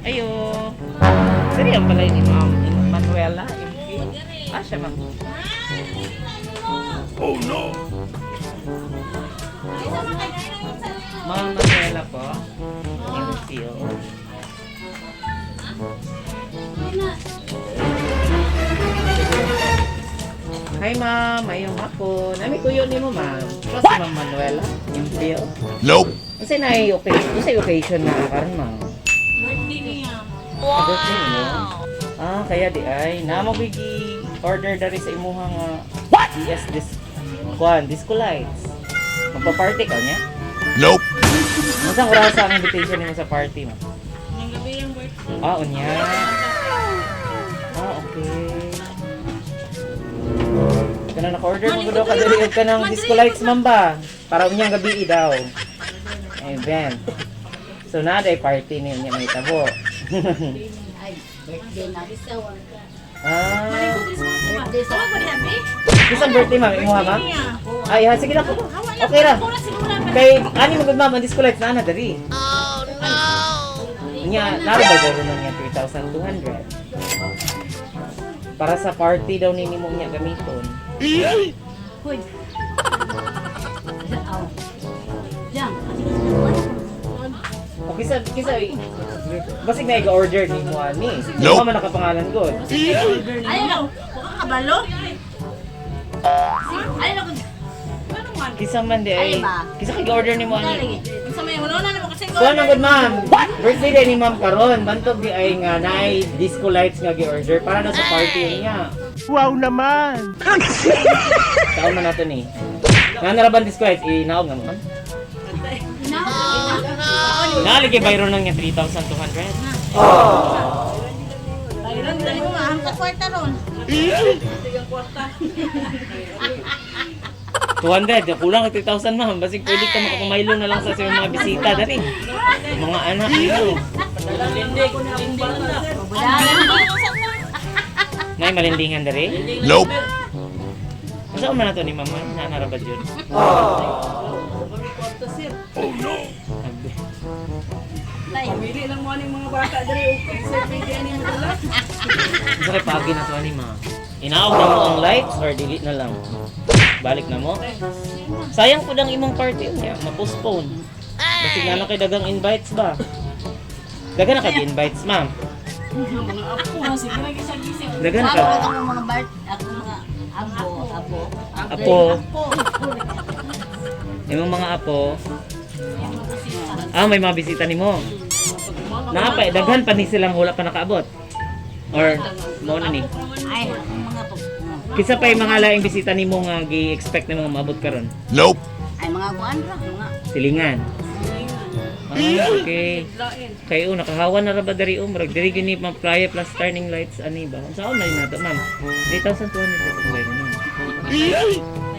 Ayo. Sari ang pala ni Ma'am Manuela. Siya ma'am. Oh no! Ma'am Manuela po. MCO. Hi ma'am, mayong hapon. Nami kuyo ni mo ma'am. Kasi Ma'am Manuela, MCO. Nope. Kasi occasion na karon ma'am. Birthday niya. Birthday mo? Kaya di ay namabigi order dari sa imuha nga DS disco lights. Magpa-party ka niya? Nope. Masang oras ang invitation nimo sa party mo? Ngayong gabi yung birthday. Unya. Okay. Kana naka-order mo daw ka diri ka ng disco lights ma'am ba? Para unyang gabi daw. Event. So na day party niya may tabo. Ay, birthday na. Birthday sa ako niya, be. Isang birthday ma'am, imuha ma'am? Ay, sige na po. Okay ra. Kay ani mo gud ma'am, ang disco lights na diri. Oh no. Nya naro ba daro niya 3,200. Para sa party daw ni nimo niya gamiton. Hoy. Aw. Jam. Okay sa basig na i-order ni mo ani. Nope. Mo man nakapangalan gud. Ayaw. Huwag ka kabalo. Ayaw na ko. Ano man? Kisa man di ay. Kisa kay-order ni mo ani. Sa may wala na naman kasi So ano good ma'am? Birthday day ni ma'am karon. Bantog di ay nga naay disco lights nga gi-order para na sa party niya. Wow naman. Saan man nato ni? Nga naraban disco lights inaog nga ma'am. Naligay bayro nang niya 3,200. Bayran dali mo nga ang kwarta ron. 200, kulang ng 3,000 ma'am. Basig pwede ka makakumailong na lang sa iyong mga bisita dari. Mga anak nito. Nay malindingan dari. Nope. Saan man nato ni mama? Nanarabad yun. Oh no. Pamili lang mo aning mga bata dali okay sa bigyan ni mo dala. Isa kay pagi na to ni ma. Inaog na mo ang lights or delete na lang? Balik na mo? Sayang po dang imong party niya, ma-postpone. Kasi nga na kay dagang invites ba? Dagan na kay invites, ma'am. Mga apo sige na gisag-gisig. Dagan Ako ka. ang mga ako mga abo. Apo. Imong mga apo. May mga bisita nimo. Napay daghan pa ni silang wala pa nakaabot. Or mo na ni. Ay, ang mga po. Kisa pa yung mga laing bisita nimo nga gi-expect na mga maabot karon. Nope. Ay, mga kuan ra, mga. Silingan. Okay. Kayo nakahawa na ra ba diri murag diri gini mga playa plus turning lights ani ba? Saan man nato ma'am? 3,200 ito bayro na.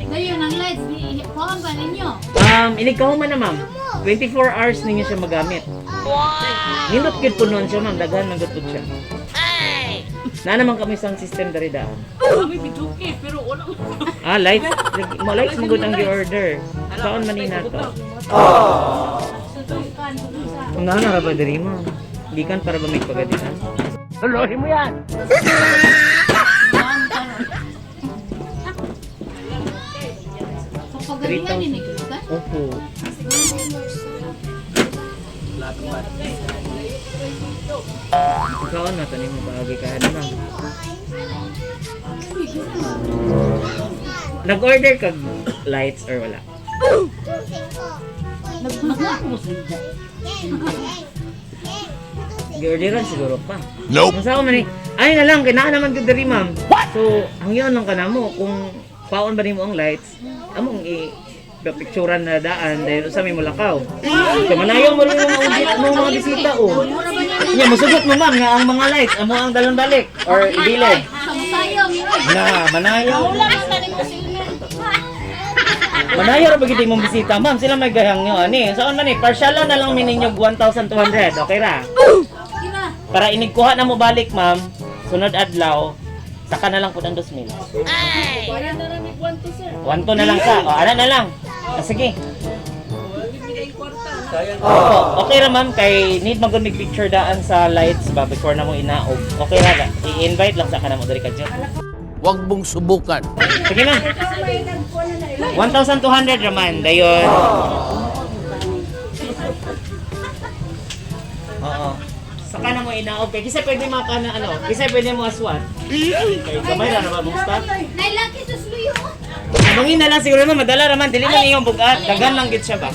Ngayon, ang lights, kuhan ba ninyo? Inikaw man na ma'am. 24 hours ninyo siya magamit. Nindot gid po noon siya ma'am, daghan man gud po siya. Na naman kami sa system dari daan. Kami biduki pero wala. Lights, lights mo gud ang gi-order. Saan man ni nato? Kung na ba diri ma'am? Gikan para ba may pagadian? Lolohin mo yan. So, pagalingan din ka? Opo. Ikaw na to ni mo baagi ka ano ma'am. Nag-order kag lights or wala? Gi-orderan siguro pa. Nope. Kung saan man eh, ay na lang, kinaan naman gud diri ma'am. So, hangyon lang ka na mo kung paon ba nimo ang lights, among picturean na daan dahil sa may mulakaw. So, manayaw mo rin mga bisita o. Nya musugot mo ma'am nga ang mga lights amo ang dalon balik or ibilid. Sayang yun. Na manayaw. Wala basta ni mo sila. Manayaw ra ba gid imong bisita ma'am, sila may gayang nyo ani. Saan man eh, partial na lang mininyo 1,200, okay ra? Para inigkuha na mo balik ma'am, sunod adlaw, saka na lang po ng 2,000. Bayan na lang ni Kwanto sir. 1,200 na lang ka. O, ano na lang. Sige. Bibigay ko kwarta. Okay ra ma'am, kay need magud mig picture daan sa lights ba before na mo inaog. Okay ra, i-invite lang sa kanamo diri kadyo. Huwag mong subukan. Sige na. Ikaw may nagkuha na ilan. 1,200 raman, dayon. Oo. Saka na mo inaog kay kasi pwede mo ka na ano, kasi pwede mo aswat. Kay gamay ra naman mong stop. Nailaki sa sluyo. Abangin na lang siguro mo madala raman dili man iyong bugat, dagan lang gid siya ba.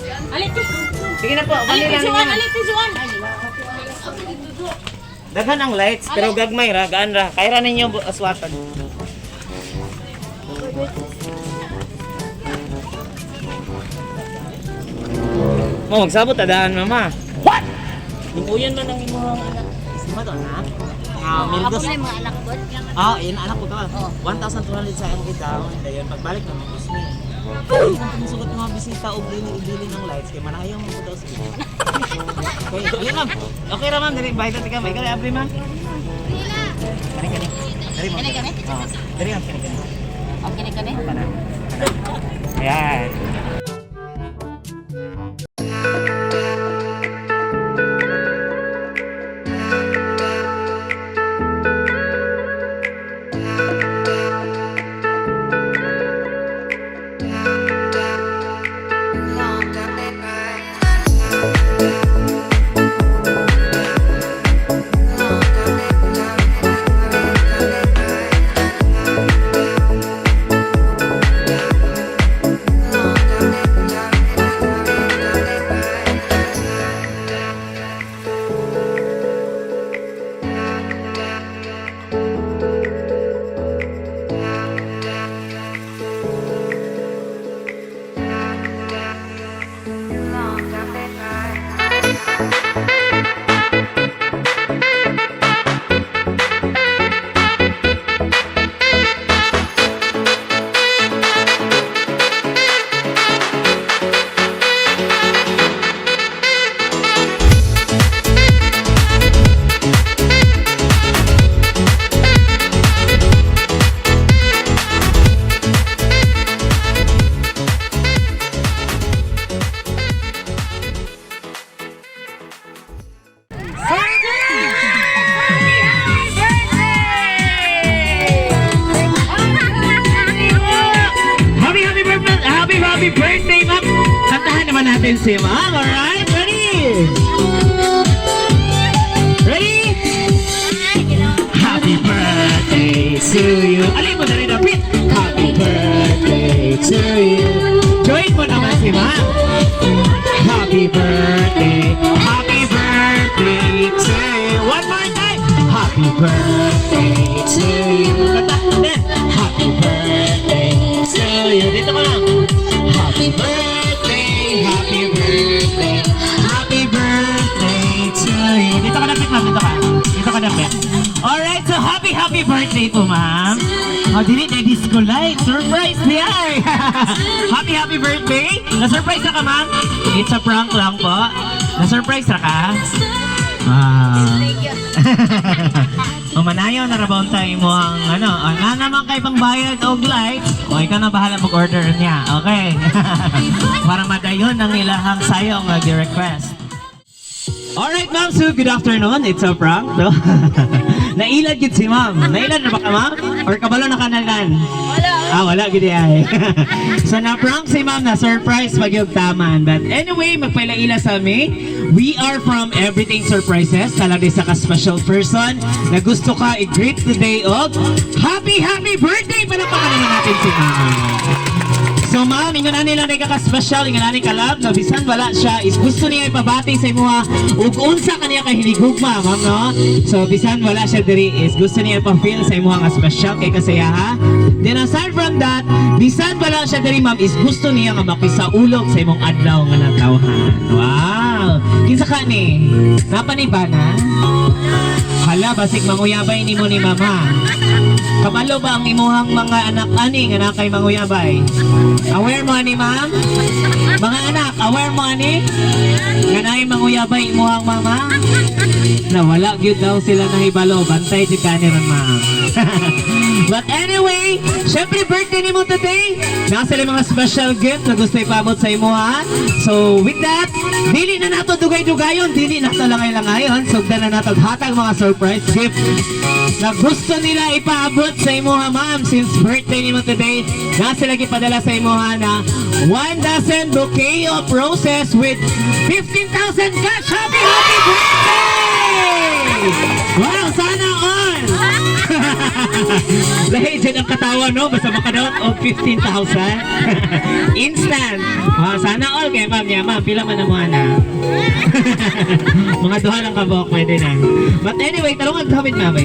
Sige na po, bali lang. Daghan ang lights pero gagmay ra, gaan ra. Kaya ra ninyo aswatan. Mo magsabot tadaan mama. What? Hinguyan man ang imong anak. Isma to na. Mildos. Ako na yung mga anak ko. Yun anak ko ka. 1,200 sa ang down. Dayon pagbalik na mo ismi. Ay, nang sugot mga bisita og ibili ng lights kay manayaw mo ko daw sige. Okay, ma'am. Okay ra ma'am, diri bayad ka may kali abri ma'am. Kani. Diri ma'am. Kani? Diri ma'am kani. Okay na kani? Ayan. Happy birthday, ma'am! Kantahan naman natin si ma'am, alright? Ready? Ready? Happy birthday to you! Alin mo na rin napit! Happy birthday to you! Join mo naman si ma'am! Happy birthday! Happy birthday to you! One more time! Happy birthday to you! Kanta! Then, happy birthday to you! Dito ka lang! Happy birthday, happy birthday, happy birthday to you. Dito ka napit, ma'am. Dito ka. Dito ka napit. Alright, so happy birthday po, ma'am. Oh, dili na disco light. Surprise niya. Happy birthday. Na-surprise na ka, ma'am? It's a prank lang po. Na-surprise na ka? Manayaw na rabaw tayo mo ang ano, na naman kay pang bayad og light. O ikaw na bahala mag-order niya. Okay. Para madayon ang ilahang sayong nag-request. Alright ma'am, so good afternoon. It's a prank. No? Nailad gid si ma'am. Nailad na ba ka ma'am? Or kabalo na kanalan? Wala. Wala gid ay. So na-prank si ma'am na surprise magyug taman. But anyway, magpaila-ila sa mi. We are from Everything Surprises. Talaga sa ka-special person na gusto ka i-greet today of happy birthday! Palapakan naman natin si ma'am. So ma'am, ingon na nila na ka-special, ingon na ni ka-love, na bisan wala siya, is gusto niya ipabati sa imuha ug unsa kaniya kay hinigugma, ma'am, no? So bisan wala siya diri, is gusto niya ipa-feel sa imuha nga special kay kasayaha. Then aside from that, bisan wala siya diri, ma'am, is gusto niya nga makisaulog sa imong adlaw nga natawhan. Wow! Kinsa ka ni? Napaniba na? Hala, basig manguyabay ni mo ni mama. Kabalo ba ang imuhang mga anak ani nga na kay manguyabay? Aware mo ani ma'am? Mga anak, aware mo ani? Nga na manguyabay imuhang mama? Na wala gyud daw sila nahibalo, bantay jud kani ron ma'am. But anyway, syempre birthday ni mo today. Nasa sila mga special gift na gusto ipabot sa imo ha. So with that, dili na nato dugay-dugayon, dili na nato langay-langayon. So dala na nato hatag mga surprise gift na gusto nila ipaabot sa imo ha ma'am. Since birthday ni mo today, nasa lagi padala sa imo ha na 1 dozen bouquet of roses with 15,000 cash. Happy birthday! Wow, sana all! Lahi dyan ang katawa, no? Basta makadaot o 15,000. Instant. Wow, sana all kay ma'am niya. Ma'am, pila man na mo na. Mga duha lang kabok, pwede na. But anyway, talong agkawin ma'am.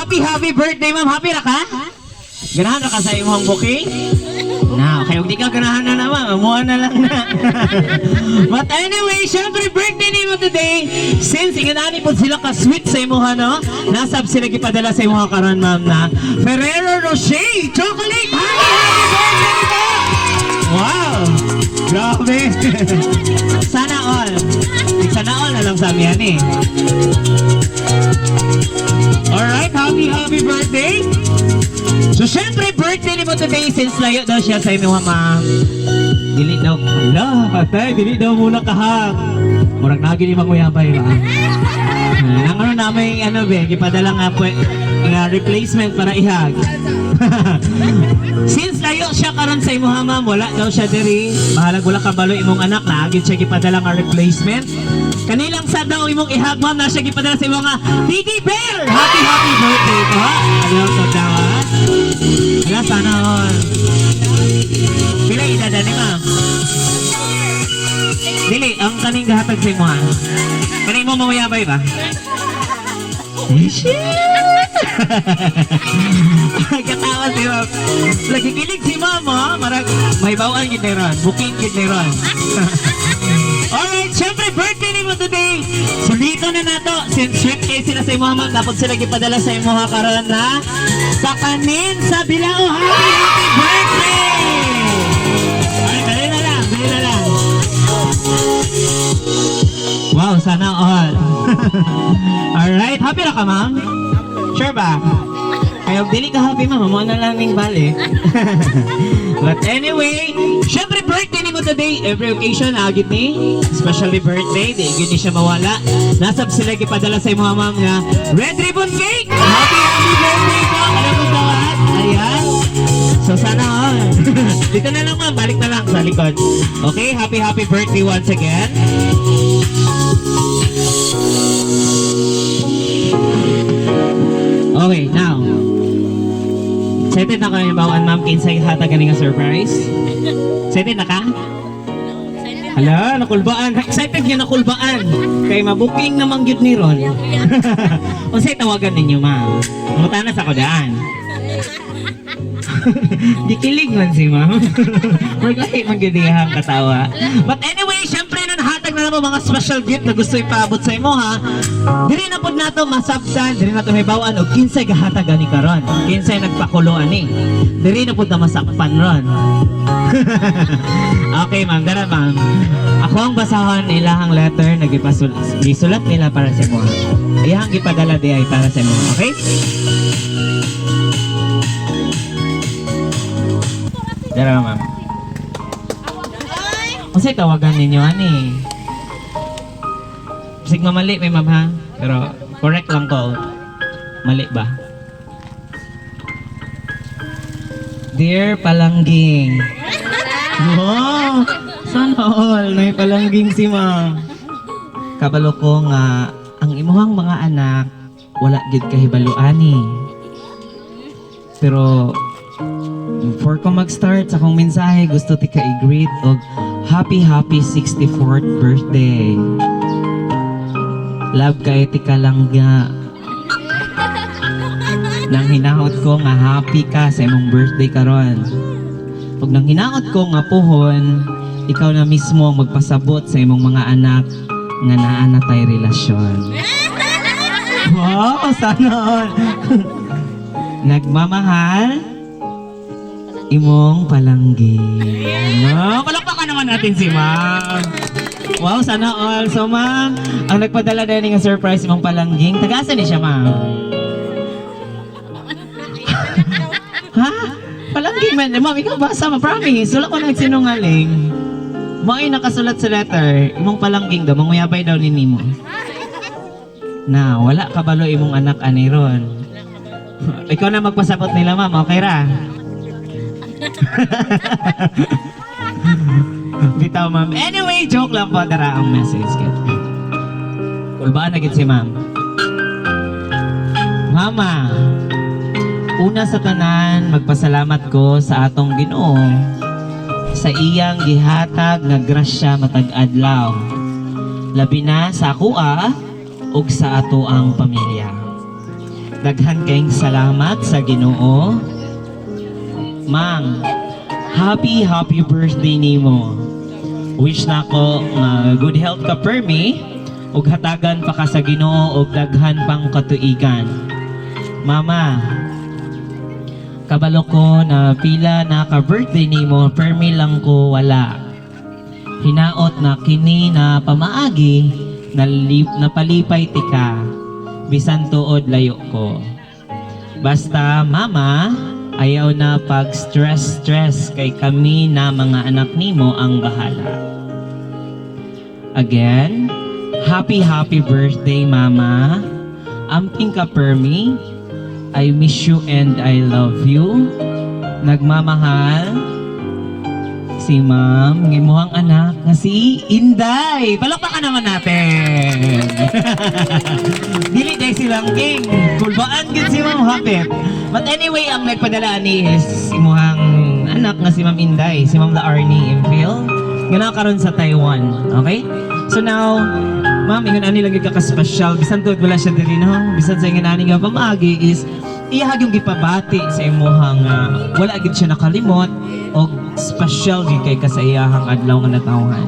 Happy birthday ma'am. Happy ra ka? Ganahan ra ka sa imong bouquet? Na, okay, huwag di ka ganahan na naman, amuha na lang na. But anyway, syempre birthday ni mo today. Since inganani po sila ka-sweet sa imuha, no? Nasab sila gipadala sa imuha karon ma'am na Ferrero Rocher Chocolate. Happy birthday po! Wow! Grabe! Sana all. Sana all na lang sa amin eh. Alright, happy birthday! So, syempre, birthday ni mo today since layo daw siya sa inyo, ma'am. Dili daw. Hala, patay. Dili daw muna kahak. Murag nagin ni manguyabay, ba? Ang ano namin, gipadala nga po, replacement para ihag. Since layo siya karon sa imo, ma'am, wala daw siya diri. Bahalag wala kabalo imong anak, naagid siya gipadala nga replacement. Kanilang sa daw imong ihag, ma'am, na siya gipadala sa imo nga Teddy Bear! Happy birthday po, ha? Adios sa daw, ha? Wala, sana all. Pila idada ni ma'am? Dili, ang kaning gahatag sa imo, ha? Kaning mo mamuyabay ba? Shit! Katawa si ma'am. Lagi kilig si ma'am, ha? Marag, may bawaan gid ni ron. Booking gid ni ron. Alright, syempre birthday ni mo today. So dito na nato, since sweet kayo sila sa imo ma'am, dapat sila gipadala sa imo ha karon na pakanin sa Bilao. Happy birthday! Ay, dali na lang. Wow, sana all. Alright, happy na ka ma'am? Sure ba? Ayaw, dili ka happy ma'am, mo na lang ning balik. But anyway, syempre birthday ni mo today, every occasion, agit ni, especially birthday, di agit ni siya mawala. Nasab sila ipadala sa imo ma'am nga, red ribbon cake! Happy birthday po! Alam mo tawad? Ayan. So sana all. Dito na lang ma'am, balik na lang sa likod. Okay, happy birthday once again. Okay, now. Excited na kayo bawaan ma'am kinsay hatag ganing nga surprise? Excited na ka? Hala, nakulbaan. Excited nga nakulbaan. Kay mabuking naman gyud ni Ron. Unsay tawagan ninyo ma'am? Mutanas ako daan. Dikilig man si ma'am. Maglahi man gyud iyang katawa. But anyway, syempre hatag na naman mga special gift na gusto ipaabot sa imo ha. Dili na pod nato masabtan, dili nato may bawaan og kinsay gahatag ani karon. Kinsay nagpakulo ani. Dili na pod na masakpan ron. Okay ma'am, dara ma'am. Ako ang basahon ilahang letter na gisulat nila para sa imo. Iyang gipadala di ay para sa imo, okay? Dara ma'am. Kasi tawagan ninyo, ani. Sige mali may ma'am ha. Pero correct lang ko. Mali ba? Dear Palangging. Wow! Sana all. May palangging si ma'am. Kabalo ko nga, ang imuhang mga anak, wala gid kahibaluani. Pero, before ko mag-start sa akong mensahe, gusto ti ka i-greet og happy 64th birthday. Love kay ti ka lang nga. Nang hinahot ko nga happy ka sa imong birthday karon. Pag nang hinahot ko nga puhon, ikaw na mismo ang magpasabot sa imong mga anak nga naa na tay relasyon. Wow, sana all. Nagmamahal imong palanggi. Palakpakan naman natin si ma'am. Wow, sana all. So ma'am, ang nagpadala din nga surprise imong palangging. Tagasan ni siya ma'am. Ha? Palangging man. Ma'am, ikaw basa ma, promise. Wala ko nagsinungaling. Mga nakasulat sa letter, imong palangging daw, manguyabay daw ni Nimo. Na, wala kabalo imong anak ani ron. Ikaw na magpasabot nila ma'am, okay ra? Bitaw ma'am. Anyway, joke lang po, tara ang message. Kulbaan na gid si ma'am. Mama, una sa tanan, magpasalamat ko sa atong Ginoo sa iyang gihatag nga grasya matag adlaw. Labi na sa akua ug sa ato ang pamilya. Daghan kayong salamat sa Ginoo. Mang, happy birthday nimo. Wish nako nga good health ka permi ug hatagan pa ka sa Ginoo ug daghan pang katuigan. Mama, kabalo ko na pila na ka-birthday nimo, permi lang ko wala. Hinaot na kini na pamaagi, napalipay tika, bisan tuod layo ko. Basta, mama, ayaw na pag-stress kay kami na mga anak nimo ang bahala. Again, happy birthday, mama. Amping ka, permi. I miss you and I love you. Nagmamahal si ma'am, ngimuhang anak nga si Inday. Palakpakan naman natin. Dili day silang king. Kulbaan gid si ma'am hapit. But anyway, ang nagpadala ni is imuhang anak nga si Ma'am Inday, si Ma'am Laarni Impil. Nga nakaroon sa Taiwan. Okay? So now, ma'am, ingon ani lagi ka-special. Bisan tuod wala siya diri no. Bisan sa ingon ani nga pamagi is iyahag yung gipabati sa imuhang wala gid siya nakalimot o special gid kay kasayahang adlaw nga natawhan.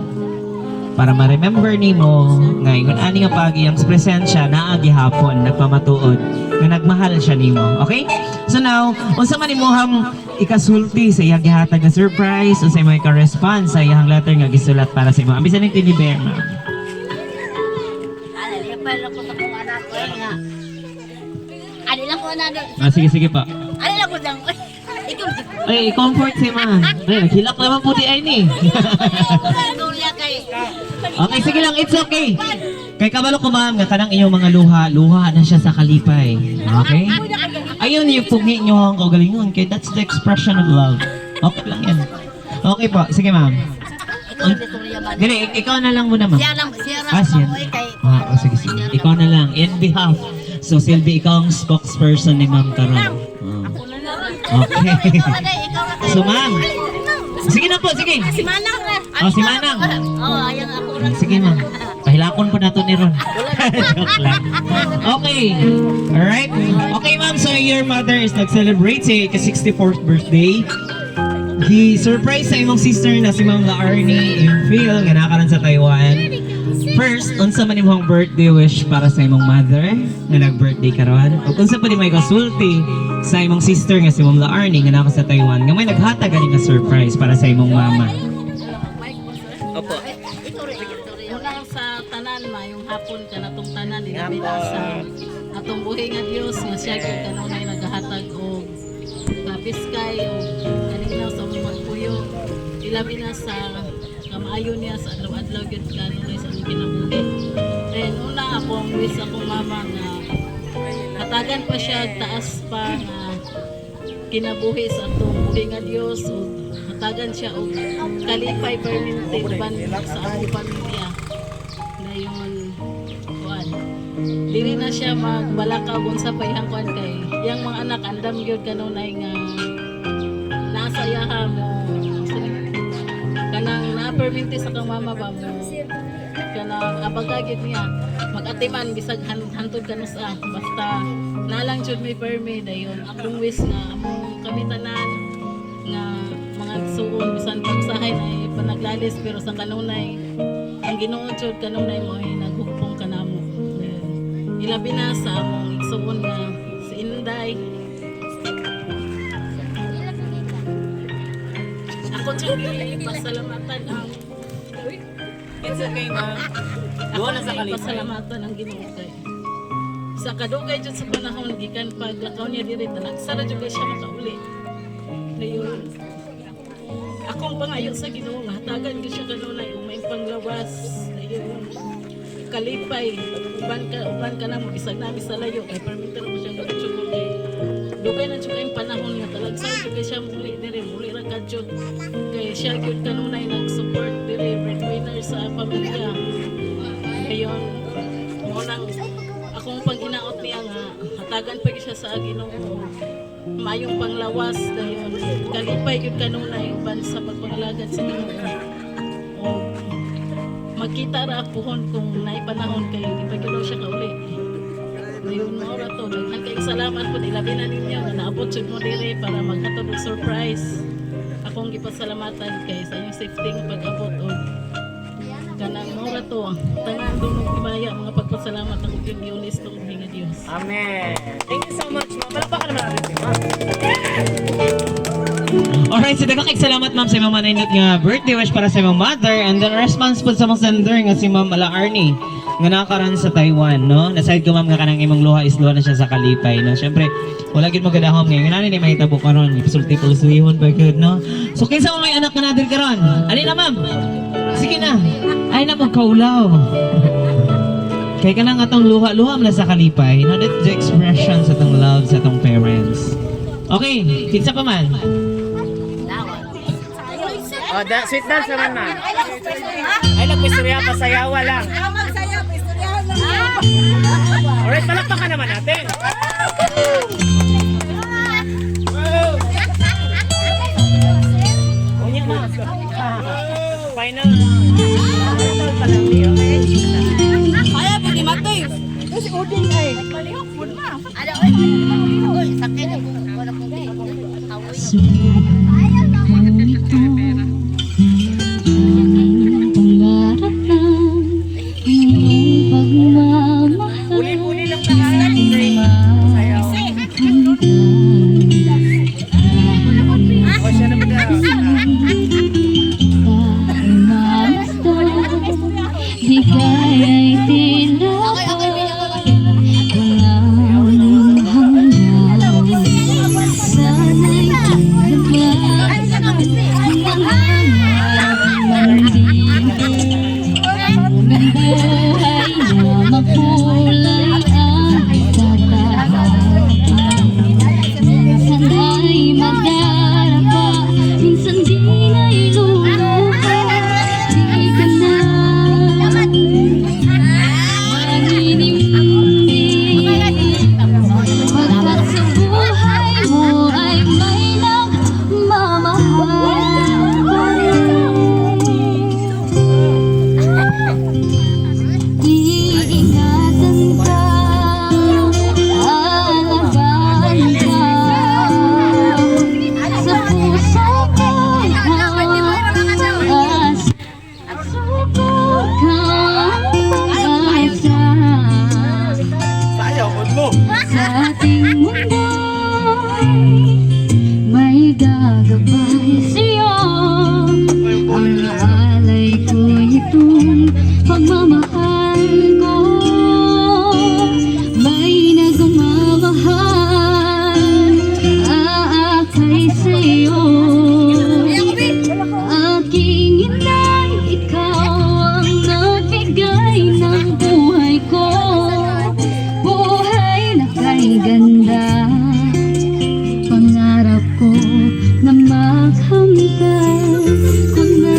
Para ma-remember nimo nga ingon ani nga pagi ang presensya naa gihapon nagpamatuod nga nagmahal siya nimo. Okay? So now, unsa man imuhang ikasulti sa iyang gihatag nga surprise o sa imong ka-response sa iyang letter nga gisulat para sa imo. Ambisan ni Tiniber, ma'am. Pala ko sa kong anak ko nga. Ano lang ko na doon. Sige pa. Ano lang ko lang. Ikaw di ko. Ay, comfort si ma'am. Ay, naghilak naman po di ay ni. Tuloy kay. Okay, sige lang, it's okay. Kay kabalo ko ma'am, nga kanang inyong mga luha na siya sa kalipay. Okay? Ayun yung pungi nyo ang kagalingon. Kaya that's the expression of love. Okay lang yan. Okay po, sige ma'am. Ikaw di tuloy yaman. Dili, ikaw na lang muna ma'am. Siya lang Siya. ako kay. Sige. Ikaw na lang, in behalf. So, Sylvie, ikaw ang spokesperson ni Ma'am Karon. Okay. So, ma'am. Sige na po, sige. Si Manang na. Oh, si Manang. Ayang ako na. Sige, ma'am. Pahilakon po nato ni Ron. Joke lang. Okay. Alright. Okay, ma'am. So, your mother is nag-celebrate sa 64th birthday. Gi-surprise sa imong sister na si Ma'am Laarni Impil nga nakaroon sa Taiwan. First, unsa man imong birthday wish para sa imong mother nga nag-birthday karon? O unsa pa di may kasulti sa imong sister nga si Ma'am Laarni nga naka sa Taiwan nga may naghatag ani nga surprise para sa imong mama? Opo. Una sa tanan ma, yung hapon ka na tong tanan, ilabi na sa atong buhay nga Diyos, nga siya kung kanunay naghahatag o kapiskay o kanina sa mga magpuyo. Ilabi na sa kamaayo niya sa adlaw-adlaw yun kanunay sa mga kinabuhi. And una akong wish akong mama nga hatagan pa siya, taas pa nga kinabuhi sa atong buhay nga Diyos o hatagan siya o kalipay permanente ban sa among pamilya na yun kuan dili na siya magbalakaw unsa pa iyang kuan kay yang mga anak andam gyud kanunay nga nasa yaha mo kanang na-permanente sa kang mama ba mo kanang abagagit niya mag-atiman bisag hantod kanus basta nalang jud may permi dayon akong wish nga among kami tanan nga mga suon bisan pagsahay na panaglalis pero sa kanunay ang Ginoo jud kanunay mo ay naghugpong kanamo. Ilabi na sa among igsuon nga si Inday. Ako jud pasalamatan ang Kinsa kay ma'am? Duha na sa kalipay. pasalamatan ang Ginoo kay sa kadugay jud sa panahon gikan paglakaw niya diri nagsara jud kay siya makauli. Dayon akong pangayo sa Ginoo nga hatagan ko siya kanunay ug may panglawas. Dayon kalipay uban ka na mo bisag nami sa layo kay permitter mo siya magtsugon kay dugay na jud kay panahon nga talagsa jud kay siya muli diri muli ra ka jud kay siya gyud kanunay nag-support diri breadwinner sa pamilya. Dayon mo nang akong pag-inaot niya nga hatagan pa gyud siya sa Ginoo mayong panglawas dayon kalipay gyud kanunay uban sa pagpangalagad sa Ginoo. O magkita ra pohon kung naay panahon kay di pa gyud siya kauli. Dayon mao ra to daghan kay salamat pud ilabi na ninyo nga naabot jud mo diri para maghatod og surprise. Akong gipasalamatan kay sa inyong safety nga pag-abot og kanang mao ra to tanan dunong himaya mga pagpasalamat ang gyud Diyos ug hinga Dios. Amen. Thank you so much, ma'am. Palakpakan naman natin si ma'am. Alright, so daghang salamat ma'am sa imong manindot nga birthday wish para sa imong mother and then response po sa imong sender nga si Ma'am Ala Arnie nga nakaran sa Taiwan, no? Naside ko ma'am nga kanang imong luha is luha na siya sa kalipay, no? Syempre, wala gid magadahom ngayon. Nani ni mahitabo karon, isulti pulsuhon pa gyud, no? So kinsa mo may anak ka nadir karon? Ani na ma'am? Sige na. Ay na magkaulaw. Kay kanang atong luha-luha man sa kalipay, no? That's the expression sa atong love sa atong parents. Okay, kinsa pa man? Oh, sweet dance naman, ma'am. Ay, nagpistorya pa, sayawa lang. Alright, palakpakan naman natin. Unya, ma'am. Final. Final pa lang niyo. Kaya po di matoy. Kasi uding ay. Ada oy, sakay na po. Wala po di. Uli-uli lang tayo. Sayaw. O, siya na ba? Di kaya'y tinapay walang hanggan. Sana'y tinapay ng buhay na makulay ang tatahapan. Minsan ay magdarapa, minsan di na'y luluha. Di ka na pagkat sa buhay mo ay may nagmamahal. Iingatan ka, aalagaan ka, sa puso ko'y taas at subok kang pag-asa. Sayaw, mo. Sa ating mundo'y may gagabay sa'yo. Ang alay ko'y itong pagmamahal ko. May nagmamahal aakay sa'yo. Aking inay, ikaw ang nagbigay ng buhay ko. Buhay na kay ganda, pangarap ko na maghamtan ko na.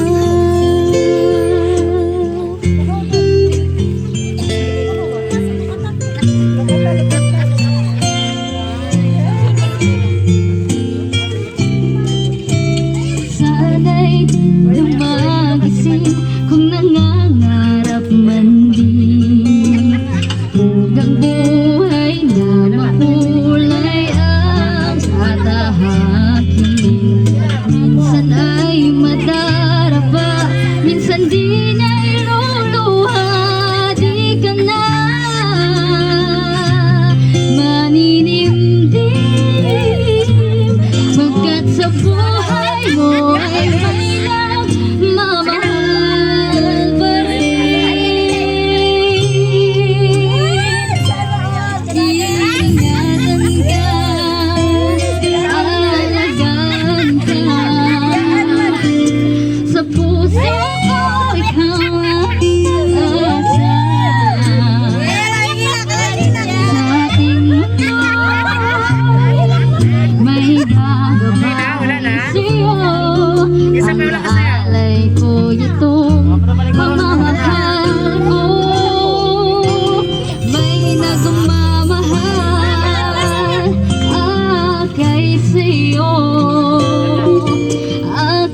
Sana'y lumagising kung nangangarap man din. Hanggang buhay na makulay ang tatahakin. Minsan ay madarapa, minsan di na'y luluha.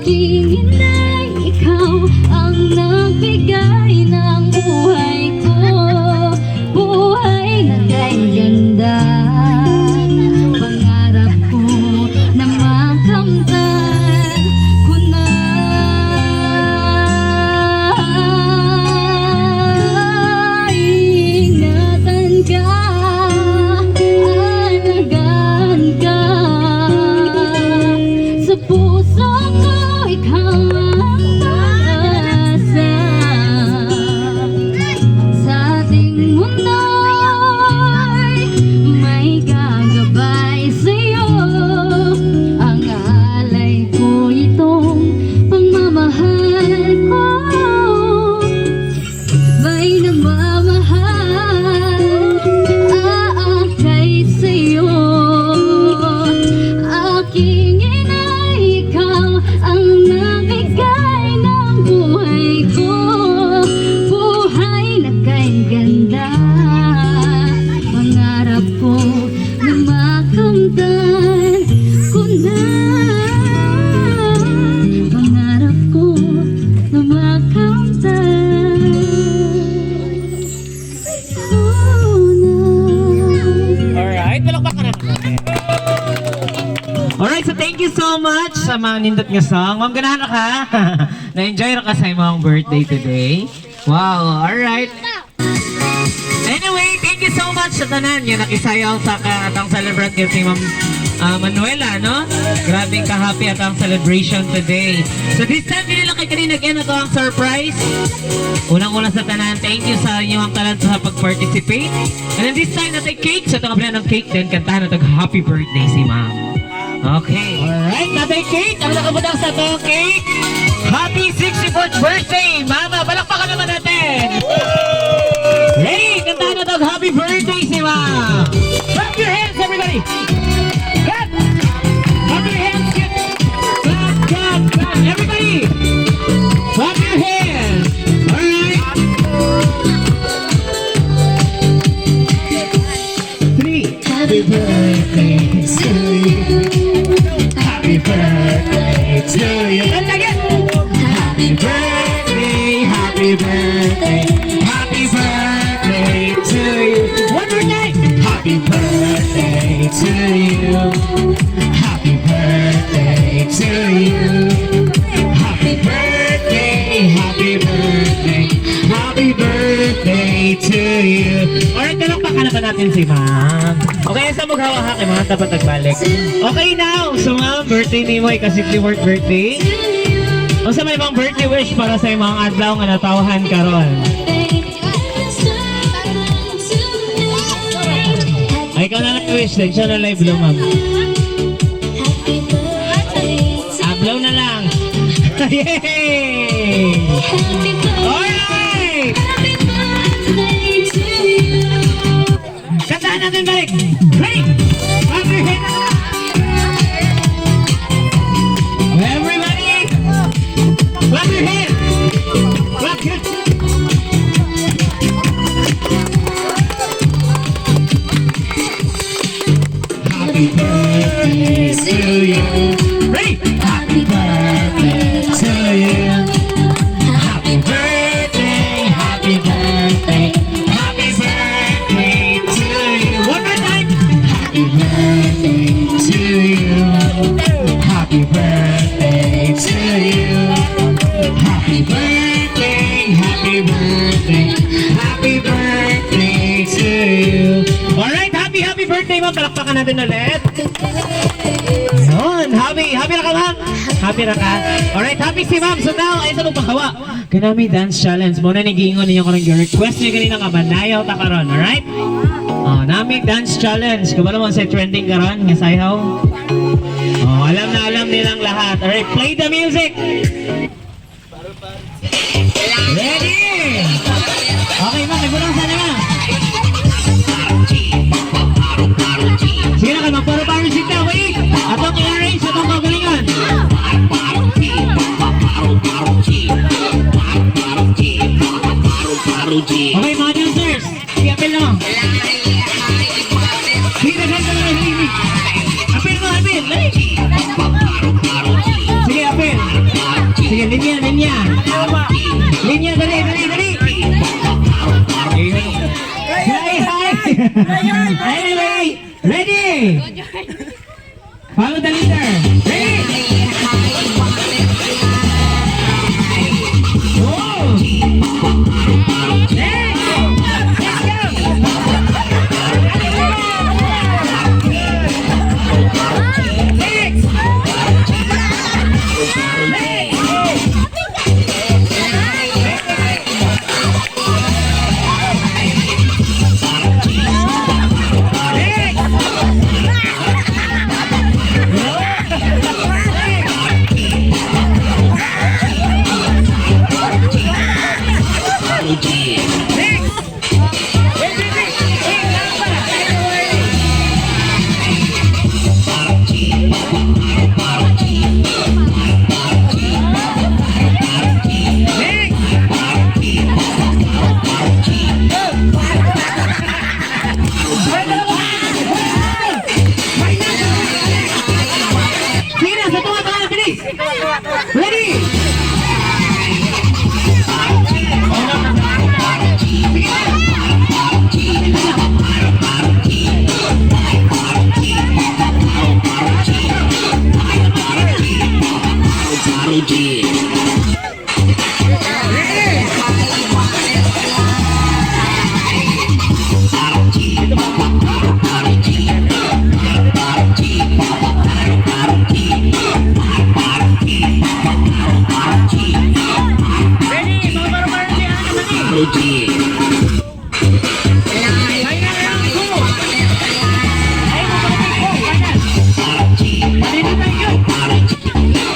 aking inay, ikaw ang nagbigay ng buhay ko. Buhay na kay ganda, pangarap ko na makamtan ko na. Ingatan ka, alagaan ka, sa puso ko ikaw ang pag-asa. Sa ating mundo'y may gagabay sa'yo. Ang alay ko itong pagmamahal ko, may namamahal aakay sa'yo. Aking inay, ikaw ang nabigay ng buhay ko. Buhay na kay ganda, pangarap ko na makamtan ko na. Pangarap ko na makamtan ko na. Alright, palakpakan naman natin. Alright, so thank you so much sa mga nindot nga song. Ma'am, ganahan na ka? Na-enjoy na ka sa imong birthday today? Wow, alright. Anyway, thank you so much sa tanan yung nakisayaw sa atang celebrate ni Ma'am Manuela, no? Grabe ka-happy at ang celebration today. So this time, hindi lang kay kanina again ito ang surprise. Unang-una sa tanan, thank you sa inyong talent sa pag-participate. And then this time, natay cake. So ito nga ng cake, then kantahan na happy birthday si Ma'am. Okay. Alright, natay cake. Ang nakabutang sa to, cake. Happy 64th birthday, Mama. Balakpakan naman natin. Ready? Kantahan na to happy birthday si Ma'am. Clap your hands, everybody. Clap. Clap your hands. Clap, clap, clap. Everybody. Clap your hands. Alright. 3. Happy birthday to you. Happy birthday to you. And again. Happy birthday, happy birthday, happy birthday to you. One more time. Happy birthday to you. Happy birthday to you. Happy birthday, happy birthday, happy birthday to you. Alright, talakpakan na ba natin si Ma'am? Okay, sa maghawa-ha kay mga tapat nagbalik. Okay now, so Ma'am, birthday ni mo ay ka-64th birthday. O sa may mga birthday wish para sa mga adlaw nga natawhan karon. Ay, ikaw na wish, then siya na live blow, Ma'am. Blow na lang. Yay! Alright! Kantahan natin balik. Ready? Clap your hands. Everybody! Clap your hands. Clap your hands. Happy birthday to you. Ready? Happy birthday to you. Happy birthday, happy birthday, happy birthday to you. One more time. Happy birthday to you. Happy birthday to you. Happy birthday, happy birthday, happy birthday to you. Alright, happy birthday, Ma'am. Palakpakan natin ulit. Yun, happy na ka, Ma'am. Happy na ka. Alright, happy si Ma'am. So now, ay sa magpakawa. Kanami dance challenge. Muna nigingon ninyo karong yung request niyo kanina ka manayaw ta karon, alright? Oh, nami dance challenge. Kabalo mo sa trending karon nga sayaw. Oh, alam nilang lahat. Alright, play the music. Ready? Okay, Ma'am, nagbulang sana na. Sige na kayo, magparo-paro sita. Wait! Atong i-arrange, atong kagalingan. Okay, mga dancers. Sige, apel na mo. Sige, naganda na lang. Apel mo, apel. Sige, apel. Sige, linya, linya. Linya, dali, dali, dali. Hi, hi. Anyway, ready? Follow the leader. Ready? Whoa. Next. Let's go. Next. Sige na, sa tunga, bilis! Ready?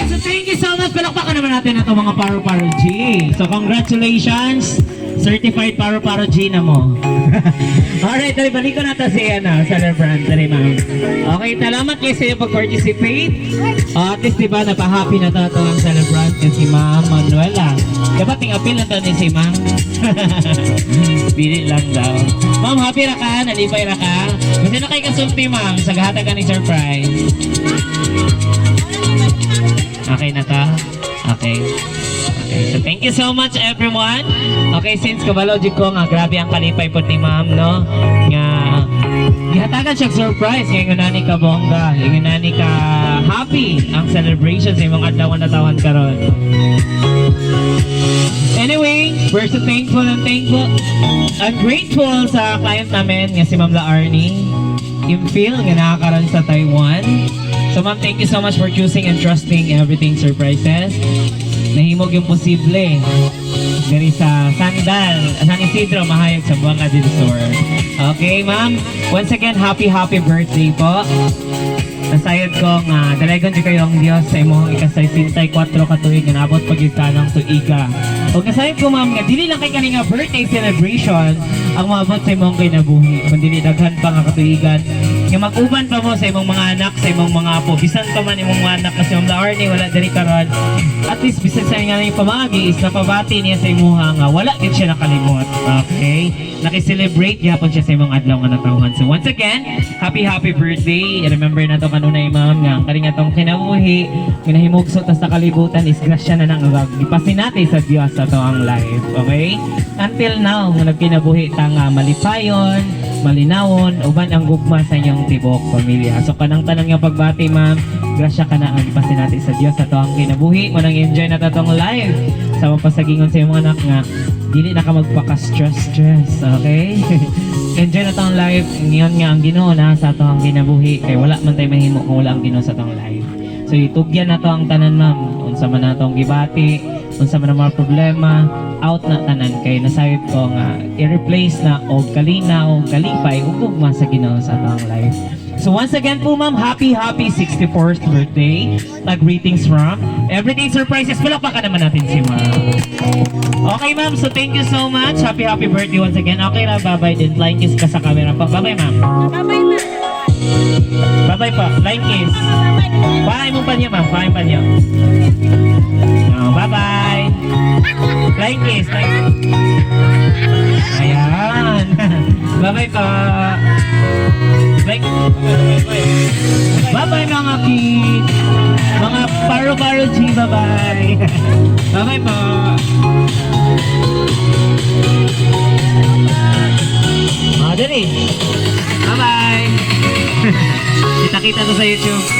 So thank you so much. Palakpakan naman natin ito mga Paro-Paro G. So congratulations. Certified Paro-Paro G na mo. Alright, tali balik ko na ito si celebrant. Tali ma'am. Okay, salamat kayo sa iyo pag-participate. At least diba, napahappy na ito ang celebrant yung si Ma'am Manuela. Dapat ting appeal na ito ni si Ma'am. Pilit lang daw. Ma'am, happy ra ka? Nalipay ra ka? Gusto na kayo kasulti ma'am sa gahata ka ng surprise. Okay na ta? Okay. Okay, so thank you so much everyone. Okay, since kabalogic ko nga grabe ang kalipay po ni ma'am, no? Nga gihatagan siya surprise ngayon na ni ka bongga, ngayon na ni ka happy ang celebration sa imong adlaw na tawan karon. Anyway, we're so thankful and grateful sa client namin nga si Ma'am La Arnie Impil nga nakakaroon sa Taiwan. So ma'am, thank you so much for choosing and trusting Everything Surprises. Nahimog yung posible dari sa Sandal, San Isidro, Mahayag sa Buanga del Sur. Okay ma'am, once again, happy birthday po. Nasayod ko nga dalagon di kayo ang Diyos sa imong ika-64 katuig nga nabot pag yung kanang tuiga. O nasayod ko ma'am nga dili lang kay kaninga birthday celebration ang maabot sa imong kinabuhi, kundi daghan pa nga katuigan nga mag-uban pa mo sa imong mga anak, sa imong mga apo. Bisan pa man imong mga anak kasi Ma'am La Arnie wala diri karon. At least bisan sa nga yung pamagi is napabati niya sa imuha nga wala gid siya nakalimot. Okay? Naki-celebrate gyapon siya sa imong adlaw nga natawhan. So once again, happy birthday. Remember na to kanunay ma'am nga kani nga tong kinabuhi, kinahimugso ta sa kalibutan is grasya na nang ipasinati sa Dios sa to ang life. Okay? Until now, nga nagkinabuhi ta nga malipayon, malinawon, uban ang gugma sa inyong tibok pamilya. So kanang tanan nga pagbati ma'am, grasya ka na ang ipasinati sa Dios sa to ang kinabuhi. Mo nang enjoy na ta tong life. Sa mapasagingon sa imong anak nga dili na ka magpaka-stress. Okay? Enjoy na tong life. Ngayon nga ang Ginoo na sa to ang kinabuhi kay wala man tay mahimo kung wala ang Ginoo sa tong life. So itugyan na to ang tanan ma'am. Unsa man natong gibati, unsa man ang mga problema, out na tanan kay nasayod ko nga i-replace na og kalinaw, kalipay ug gugma sa Ginoo sa to ang life. So once again po ma'am, happy 64th birthday. Greetings from Everything Surprises. Palakpakan naman natin si ma'am. Okay ma'am, so thank you so much. Happy birthday once again. Okay na, bye-bye din. Flying kiss ka sa camera pa. Bye-bye ma'am. Bye-bye na. Bye-bye pa. Flying kiss. Bye mo pa niya ma'am. Bye pa niya. Oh, bye-bye. Flying kiss. Ayan. Bye-bye pa. Bye. Bye-bye mga kids. Mga paro-paro G, bye-bye. Bye-bye po. Dali. Bye-bye. Kita-kita to sa YouTube.